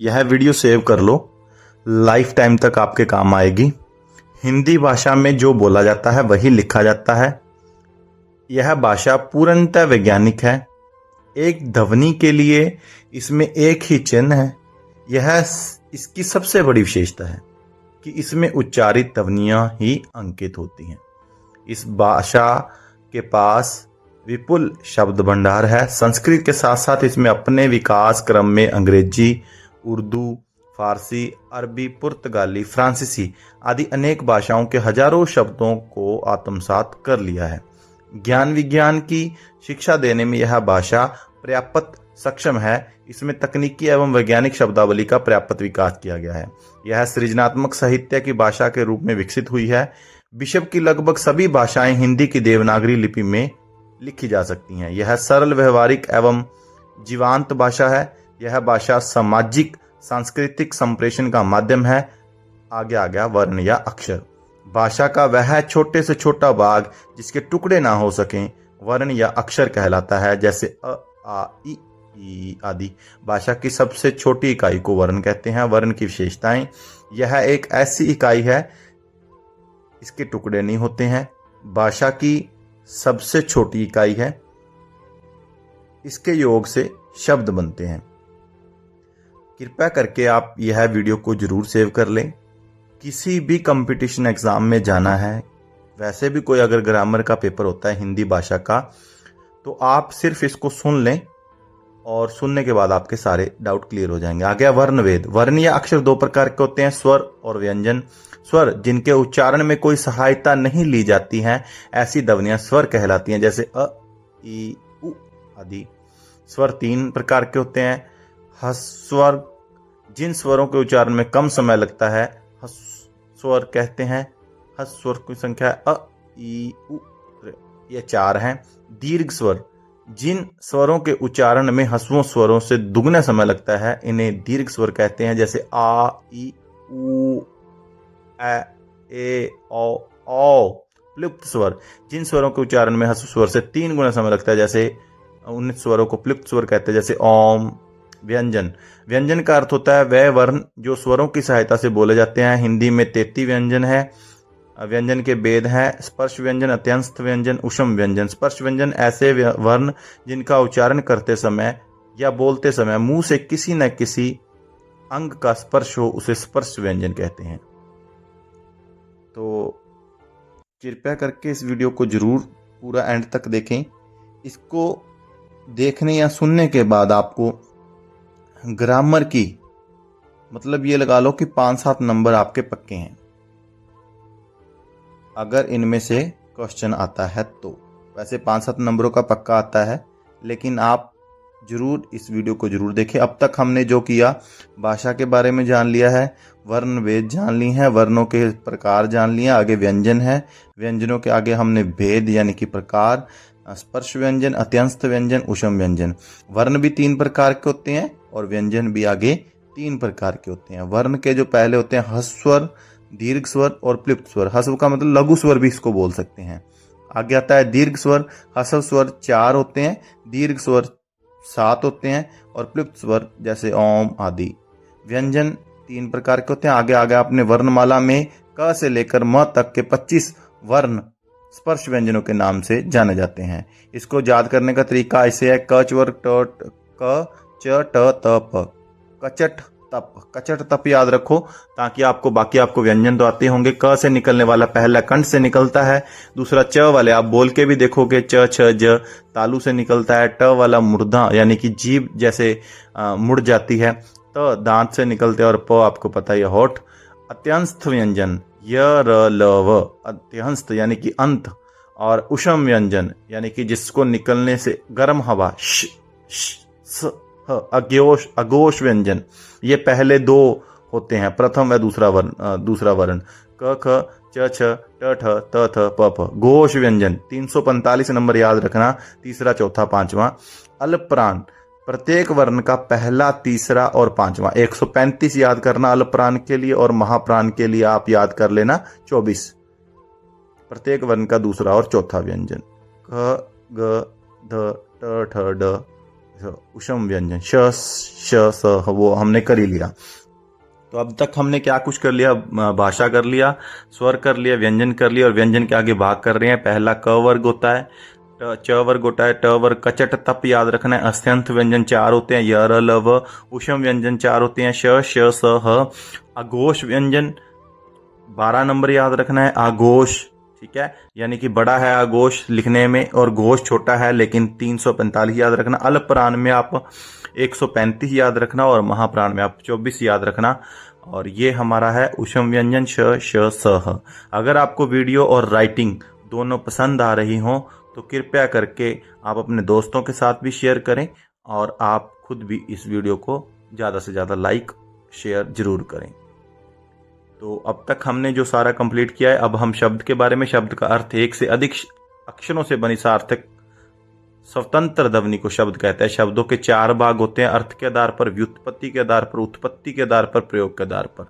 यह video save कर लो, life time तक आपके काम आएगी। हिंदी भाषा में जो बोला जाता है वही लिखा जाता है। यह भाषा पूर्णतः वैज्ञानिक है। एक ध्वनि के लिए इसमें एक ही चिन्ह है। यह इसकी सबसे बड़ी विशेषता है कि इसमें उच्चारित ध्वनियां ही अंकित होती हैं। इस भाषा के पास विपुल शब्द भंडार है। संस्कृत के साथ साथ इसमें अपने विकास क्रम में अंग्रेजी, उर्दू, फारसी, अरबी, पुर्तगाली, फ्रांसीसी आदि अनेक भाषाओं के हजारों शब्दों को आत्मसात कर लिया है। ज्ञान विज्ञान की शिक्षा देने में यह भाषा पर्याप्त सक्षम है। इसमें तकनीकी एवं वैज्ञानिक शब्दावली का पर्याप्त विकास किया गया है। यह सृजनात्मक साहित्य की भाषा के रूप में विकसित हुई है। विश्व की लगभग सभी भाषाएं हिंदी की देवनागरी लिपि में लिखी जा सकती हैं। यह सरल, व्यवहारिक एवं जीवांत भाषा है। यह भाषा सामाजिक सांस्कृतिक संप्रेषण का माध्यम है। आगे आ गया वर्ण या अक्षर। भाषा का वह छोटे से छोटा भाग जिसके टुकड़े ना हो सकें वर्ण या अक्षर कहलाता है, जैसे अ, आ, ई आदि। भाषा की सबसे छोटी इकाई को वर्ण कहते हैं। वर्ण की विशेषताएं: यह एक ऐसी इकाई है इसके टुकड़े नहीं होते हैं। भाषा की सबसे छोटी इकाई है। इसके योग से शब्द बनते हैं। कृपया करके आप यह वीडियो को जरूर सेव कर लें। किसी भी कंपटीशन एग्जाम में जाना है, वैसे भी कोई अगर ग्रामर का पेपर होता है हिंदी भाषा का, तो आप सिर्फ इसको सुन लें और सुनने के बाद आपके सारे डाउट क्लियर हो जाएंगे। आ गया वर्णवेद। वर्ण या अक्षर दो प्रकार के होते हैं, स्वर और व्यंजन। स्वर जिनके उच्चारण में कोई सहायता नहीं ली जाती है, ऐसी ध्वनियां स्वर कहलाती हैं, जैसे अ, ई, उ आदि। स्वर तीन प्रकार के होते हैं। ह्रस्वर, जिन स्वरों के उच्चारण में कम समय लगता है ह्रस्वर कहते हैं। ह्रस्वर की संख्या अ, ई, उ, ये चार हैं। दीर्घ स्वर, जिन स्वरों के उच्चारण में ह्रस्व स्वरों से दुगना समय लगता है, इन्हें दीर्घ स्वर कहते हैं, जैसे आ, ई, उ, ए, औ। प्लुप्त स्वर, जिन स्वरों के उच्चारण में ह्रस्व स्वर से 3 गुना समय लगता है, जैसे उन स्वरों को प्लुप्त स्वर कहते हैं, जैसे ओम। व्यंजन, व्यंजन का अर्थ होता है वह वर्ण जो स्वरों की सहायता से बोले जाते हैं। हिंदी में 33 व्यंजन है। व्यंजन के भेद हैं: स्पर्श व्यंजन, अत्यंत व्यंजन, ऊष्म व्यंजन। स्पर्श व्यंजन ऐसे वर्ण जिनका उच्चारण करते समय या बोलते समय मुंह से किसी न किसी अंग का स्पर्श हो, उसे स्पर्श व्यंजन कहते हैं। तो कृपया करके इस वीडियो को जरूर पूरा एंड तक देखें। इसको देखने या सुनने के बाद आपको ग्रामर की मतलब ये लगा लो कि 5-7 नंबर आपके पक्के हैं, अगर इनमें से क्वेश्चन आता है तो। वैसे 5-7 नंबरों का पक्का आता है, लेकिन आप जरूर इस वीडियो को जरूर देखें। अब तक हमने जो किया, भाषा के बारे में जान लिया है, वर्ण वेद जान ली है, वर्णों के प्रकार जान लिए, आगे व्यंजन है, व्यंजनों के आगे हमने भेद यानी कि प्रकार, स्पर्श व्यंजन, अत्यंत व्यंजन, ऊष्म व्यंजन। वर्ण भी 3 प्रकार के होते हैं और व्यंजन भी आगे 3 प्रकार के होते हैं। वर्ण के जो पहले होते हैं ह्रस्वर, दीर्घ स्वर और प्लुप्त स्वर। ह्रस्व का मतलब लघु स्वर भी इसको बोल सकते हैं। आगे आता है दीर्घ स्वर। ह्रस्व स्वर 4 होते हैं, दीर्घ स्वर 7 होते हैं और प्लुप्त स्वर जैसे ओम आदि। व्यंजन 3 प्रकार के होते हैं। आगे आगे आपने वर्णमाला में क से लेकर म तक के 25 वर्ण स्पर्श व्यंजनों के नाम से जाने जाते हैं। इसको याद करने का तरीका ऐसे है: क स्वर क, च, ट, त, प। कचट तप, कचट तप याद रखो, ताकि आपको व्यंजन तो आते होंगे। क से निकलने वाला पहला कंठ से निकलता है, दूसरा च वाले आप बोल के भी देखोगे, च, छ, ज तालू से निकलता है। ट वाला मुर्दा यानी कि जीभ जैसे मुड़ जाती है। त दांत से निकलते हैं और प आपको पता है होठ। अत्यंत व्यंजन य, र, ल, व, अत्यंत यानी कि अंत। और ऊष्म व्यंजन यानी कि जिसको निकलने से गर्म हवा, श, स, अघोष, अघोष व्यंजन। ये पहले 2 होते हैं, प्रथम व दूसरा वर्ण। क, ख, च, छ, ट, ठ, त, थ, प, फ। घोष व्यंजन 345 नंबर याद रखना, तीसरा, चौथा, पांचवा। अल्प प्राण, प्रत्येक वर्ण का पहला, तीसरा और पांचवा। 135 याद करना अल्प प्राण के लिए, और महाप्राण के लिए आप याद कर लेना 24। प्रत्येक वर्ण का दूसरा और चौथा व्यंजन। ख, ग, ध, ट, ठ, ड, ऊष्म व्यंजन श श स वो हमने कर ही लिया। तो अब तक हमने क्या कुछ कर लिया, भाषा कर लिया, स्वर कर लिया, व्यंजन कर लिया और व्यंजन के आगे भाग कर रहे हैं। पहला क वर्ग होता है, च वर्ग होता है, ट वर्ग कचट तप याद रखना है। अस्त्यंत व्यंजन 4 होते हैं, य र ल व। ऊष्म व्यंजन 4 होते हैं, श श स ह। अघोष व्यंजन 12 नंबर याद रखना है, आघोष, ठीक है, यानी कि बड़ा है आघोष लिखने में और घोष छोटा है, लेकिन 345 याद रखना। अल्प प्राण में आप 135 याद रखना और महाप्राण में आप 24 याद रखना। और ये हमारा है ऊष्म व्यंजन श श स ह। अगर आपको वीडियो और राइटिंग दोनों पसंद आ रही हो तो कृपया करके आप अपने दोस्तों के साथ भी शेयर करें और आप खुद भी इस वीडियो को ज़्यादा से ज़्यादा लाइक शेयर जरूर करें। तो अब तक हमने जो सारा कंप्लीट किया है, अब हम शब्द के बारे में, शब्द का अर्थ, एक से अधिक अक्षरों से बनी सार्थक स्वतंत्र ध्वनि को शब्द कहते हैं। शब्दों के 4 भाग होते हैं, अर्थ के आधार पर, व्युत्पत्ति के आधार पर, उत्पत्ति के आधार पर, प्रयोग के आधार पर।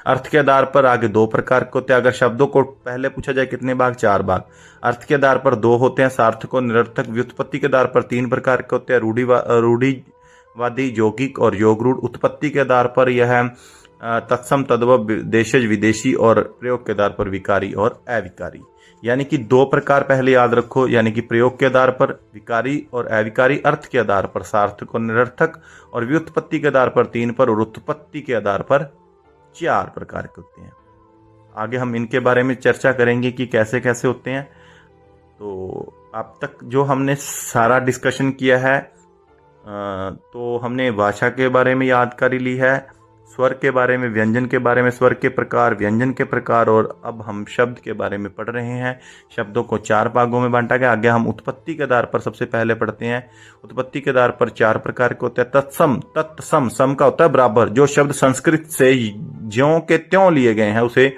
अर्थ के आधार पर आगे 2 प्रकार के होते हैं। अगर शब्दों को पहले पूछा जाए कितने भाग, 4 भाग। अर्थ के आधार पर 2 होते हैं, सार्थक और निरर्थक। व्युत्पत्ति के आधार पर 3 प्रकार के होते हैं, रूढ़िवादी, यौगिक और योगरूढ़। उत्पत्ति के आधार पर यह तत्सम, तद्भव, देशज, विदेशी और प्रयोग के आधार पर विकारी और अविकारी। यानी कि 2 प्रकार पहले याद रखो, यानी कि प्रयोग के आधार पर विकारी और अविकारी, अर्थ के आधार पर सार्थक और निरर्थक, और व्युत्पत्ति के आधार पर 3 पर, और उत्पत्ति के आधार पर 4 प्रकार के होते हैं। आगे हम इनके बारे में चर्चा करेंगे कि कैसे कैसे होते हैं। तो अब तक जो हमने सारा डिस्कशन किया है, तो हमने भाषा के बारे में जानकारी ली है, स्वर के बारे में, व्यंजन के बारे में, स्वर के प्रकार, व्यंजन के प्रकार, और अब हम शब्द के बारे में पढ़ रहे हैं। शब्दों को 4 भागों में बांटा गया। आगे हम उत्पत्ति के आधार पर सबसे पहले पढ़ते हैं। उत्पत्ति के आधार पर 4 प्रकार के होते हैं। तत्सम, तत्सम, सम का होता है बराबर। जो शब्द संस्कृत से ज्यों के त्यों लिए गए हैं उसे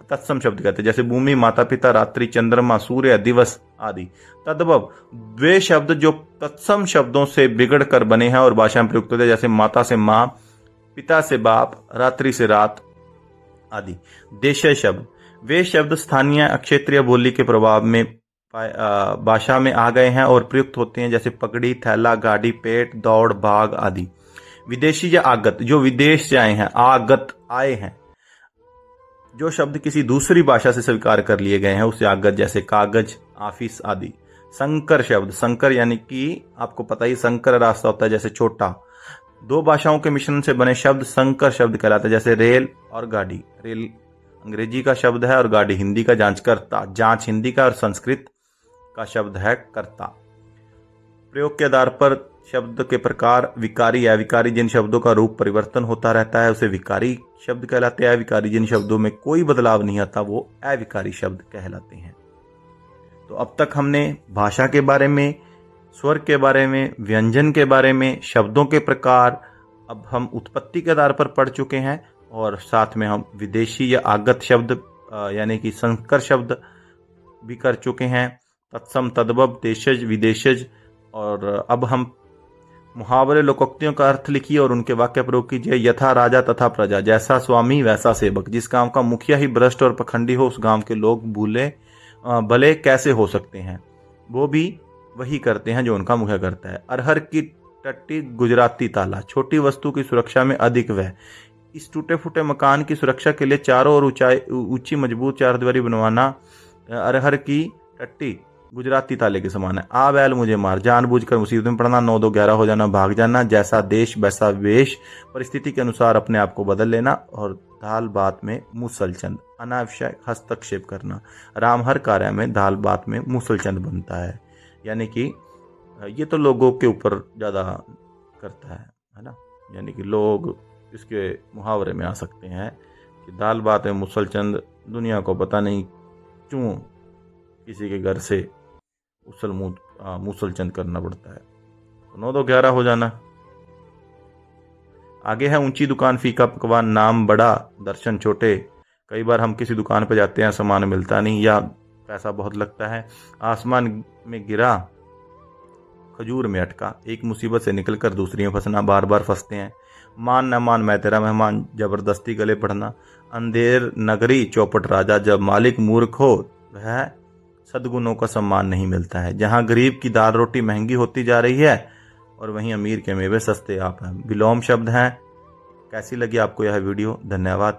तत्सम शब्द कहते हैं, जैसे भूमि, माता पिता, रात्रि, चंद्रमा, सूर्य, दिवस आदि। तद्भव, वे शब्द जो तत्सम शब्दों से बिगड़ कर बने हैं और भाषा में प्रयुक्त होते हैं, जैसे माता से माँ, पिता से बाप, रात्रि से रात आदि। देशज शब्द, वे शब्द स्थानीय क्षेत्रीय बोली के प्रभाव में भाषा में आ गए हैं और प्रयुक्त होते हैं, जैसे पगड़ी, थैला, गाड़ी, पेट, दौड़, भाग आदि। विदेशी या आगत, जो विदेश से आए हैं, आगत, आए हैं। जो शब्द किसी दूसरी भाषा से स्वीकार कर लिए गए हैं उसे आगत, जैसे कागज, ऑफिस आदि। संकर शब्द, संकर यानी कि आपको पता ही संकर रास्ता होता है, जैसे छोटा। 2 भाषाओं के मिश्रण से बने शब्द संकर शब्द कहलाते हैं, जैसे रेल और गाड़ी। रेल अंग्रेजी का शब्द है और गाड़ी हिंदी का। जांचकर्ता, जांच हिंदी का और संस्कृत का शब्द है कर्ता। प्रयोग के आधार पर शब्द के प्रकार, विकारी, अविकारी, जिन शब्दों का रूप परिवर्तन होता रहता है उसे विकारी शब्द कहलाते हैं। अविकारी, जिन शब्दों में कोई बदलाव नहीं आता वो अविकारी शब्द कहलाते हैं। तो अब तक हमने भाषा के बारे में, स्वर के बारे में, व्यंजन के बारे में, शब्दों के प्रकार, अब हम उत्पत्ति के आधार पर पढ़ चुके हैं और साथ में हम विदेशी या आगत शब्द यानी कि संकर शब्द भी कर चुके हैं, तत्सम, तद्भव, देशज, विदेशज। और अब हम मुहावरे, लोकोक्तियों का अर्थ लिखिए और उनके वाक्य प्रयोग कीजिए। यथा राजा तथा प्रजा, जैसा स्वामी वैसा सेवक। जिस गांव का मुखिया ही भ्रष्ट और पखंडी हो उस गांव के लोग भले कैसे हो सकते हैं, वो भी वही करते हैं जो उनका मुखिया करता है। अरहर की टट्टी, गुजराती ताला। छोटी वस्तु की सुरक्षा में अधिक वह। इस टूटे फूटे मकान की सुरक्षा के लिए चारों ओर ऊंची मजबूत चारदीवारी बनवाना अरहर की टट्टी गुजराती ताले के समान है। आ बैल मुझे मार, जानबूझकर मुसीबत में पड़ना, 9 2 11 हो जाना, भाग जाना, जैसा देश वैसा वेश, परिस्थिति के अनुसार अपने आप को बदल लेना, और दाल बात में मुसलचंद, अनावश्यक हस्तक्षेप करना। राम हर कार्य में दाल बात में मुसलचंद बनता है, यानी कि ये तो लोगों के ऊपर ज़्यादा करता है ना। यानी कि लोग इसके मुहावरे में आ सकते हैं कि दाल बात में मुसलचंद, दुनिया को पता नहीं क्यों किसी के घर से मुसलचंद करना पड़ता है। तो 9 2 11 हो जाना। आगे है ऊंची दुकान, फीका पकवान, नाम बड़ा, दर्शन छोटे। कई बार हम किसी दुकान पर जाते हैं, सामान मिलता नहीं या पैसा बहुत लगता है। आसमान में गिरा, खजूर में अटका। एक मुसीबत से निकलकर दूसरी में फंसना, बार बार फंसते हैं। मान न मान मैं तेरा मेहमान, जबरदस्ती गले पड़ना। अंधेर नगरी, चौपट राजा, जब मालिक मूर्ख हो वह सद्गुणों का सम्मान नहीं मिलता है। जहाँ गरीब की दाल रोटी महंगी होती जा रही है और वहीं अमीर के मेवे सस्ते आप हैं। विलोम शब्द हैं। कैसी लगी आपको यह वीडियो? धन्यवाद।